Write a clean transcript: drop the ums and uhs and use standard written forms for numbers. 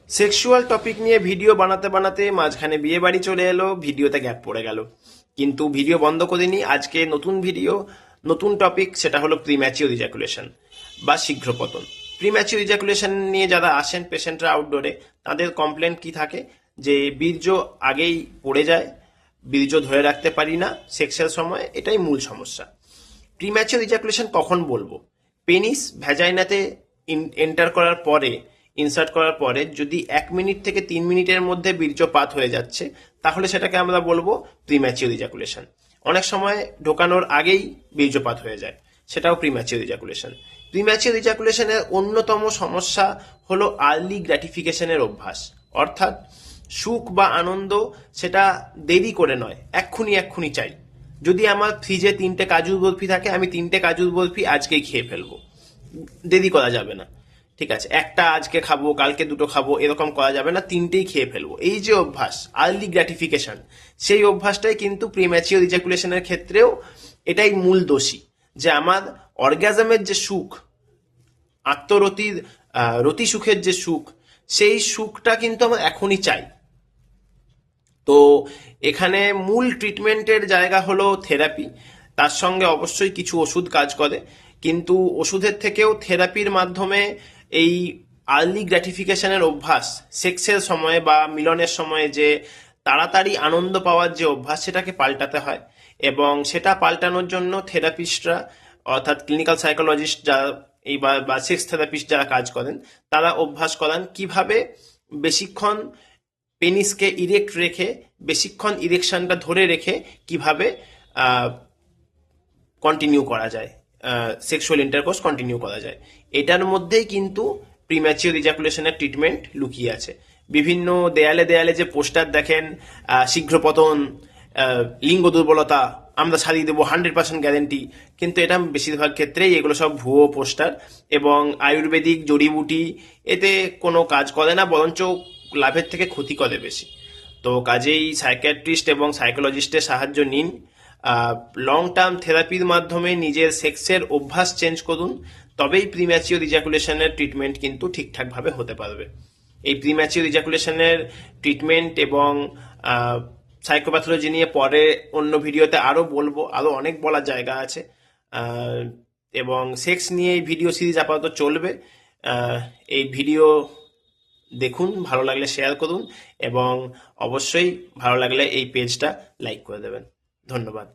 Sexual topic নিয়ে video বানাতে বানাতে মাঝখানে বিয়ে বাড়ি চলে এলো, ভিডিওতে গ্যাপ পড়ে গেল। কিন্তু ভিডিও বন্ধ করিনি। আজকে নতুন ভিডিও, নতুন টপিক, সেটা হলো প্রিম্যাচিওর ইজাকুলেশন বা শীঘ্র পতন। প্রিম্যাচিওর ইজাকুলেশন নিয়ে যারা আসেন পেশেন্টরা আউটডোরে, তাদের কমপ্লেন কি থাকে যে বীর্য আগেই পড়ে যায়, বীর্য ধরে রাখতে পারি না সেক্সের সময়, এটাই মূল সমস্যা। প্রিম্যাচিওর ইজাকুলেশন কখন বলবো? পেনিস ভ্যাজাইনাতে এন্টার করার পরে, ইনসার্ট করার পরে যদি 1 মিনিট থেকে 3 মিনিটের মধ্যে বীর্যপাত হয়ে যাচ্ছে, তাহলে সেটাকে আমরা বলবো প্রিম্যাচিওর ইজাকুলেশন। অনেক সময় ঢোকানোর আগেই বীর্যপাত হয়ে যায়, সেটাও প্রিম্যাচিওর ইজাকুলেশন। প্রিম্যাচিওর ইজাকুলেশনের অন্যতম সমস্যা হলো আর্লি গ্র্যাটিফিকেশনের অভ্যাস, অর্থাৎ সুখ বা আনন্দ সেটা দেরি করে নয়, এক্ষুনি এক্ষুনি চাই। যদি আমার ফ্রিজে 3টে কাজুর বরফি থাকে, আমি 3টে কাজুর বরফি আজকেই খেয়ে ফেলবো, দেরি করা যাবে না। ঠিক আছে, একটা আজকে খাবো, কালকে 2টো খাবো, এরকম করা যাবে না, 3টেই খেয়ে ফেলবো। এই যে অভ্যাস আর্লি গ্র্যাটিফিকেশন, সেই অভ্যাসটাই কিন্তু প্রিম্যাচিওর ইজাকুলেশনের ক্ষেত্রেও এটাই মূল দোষী। যে আমার অর্গাজমের যে সুখ, আত্মরতির রতি সুখের যে সুখ, সেই সুখটা কিন্তু আমার এখনই চাই। তো এখানে মূল ট্রিটমেন্টের জায়গা হলো থেরাপি। তার সঙ্গে অবশ্যই কিছু ওষুধ কাজ করে, কিন্তু ওষুধের থেকেও থেরাপির মাধ্যমে এই আর্লি গ্র্যাটিফিকেশনের অভ্যাস, সেক্সের সময় বা মিলনের সময় যে তাড়াতাড়ি আনন্দ পাওয়ার যে অভ্যাস, সেটাকে পাল্টাতে হয়। এবং সেটা পাল্টানোর জন্য থেরাপিস্টরা, অর্থাৎ ক্লিনিক্যাল সাইকোলজিস্ট যারা এই বা সেক্স থেরাপিস্ট যারা কাজ করেন, তারা অভ্যাস করান কিভাবে বেশিক্ষণ পেনিসকে ইরেক্ট রেখে, বেশিক্ষণ ইরেকশনটা ধরে রেখে কিভাবে কন্টিনিউ করা যায়, সেক্সুয়াল ইন্টারকোর্স কন্টিনিউ করা যায়। এটার মধ্যেই কিন্তু প্রিম্যাচিওর ইজাকুলেশনের ট্রিটমেন্ট লুকিয়ে আছে। বিভিন্ন দেয়ালে দেয়ালে যে পোস্টার দেখেন, শীঘ্র পতন, লিঙ্গ দুর্বলতা, আমরা সারিয়ে দেবো 100% গ্যারেন্টি, কিন্তু এটা বেশিরভাগ ক্ষেত্রেই এগুলো সব ভুয়ো পোস্টার এবং আয়ুর্বেদিক জড়িবুটি, এতে কোনো কাজ করে না, বরঞ্চ লাভের থেকে ক্ষতি করে বেশি। তো কাজেই সাইকিয়াট্রিস্ট এবং সাইকোলজিস্টের সাহায্য নিন। লং টার্ম থেরাপির মাধ্যমে নিজের সেক্সের অভ্যাস চেঞ্জ করুন, তবেই প্রিম্যাচিওর ইজাকুলেশনের ট্রিটমেন্ট কিন্তু ঠিকঠাকভাবে হতে পারবে। এই প্রিম্যাচিওর ইজাকুলেশনের ট্রিটমেন্ট এবং সাইকোপ্যাথোলজি নিয়ে পরে অন্য ভিডিওতে আরও বলবো, আরও অনেক বলার জায়গা আছে। এবং সেক্স নিয়ে এই ভিডিও সিরিজ আপাতত চলবে। এই ভিডিও দেখুন, ভালো লাগলে শেয়ার করুন এবং অবশ্যই ভালো লাগলে এই পেজটা লাইক করে দেবেন। ধন্যবাদ।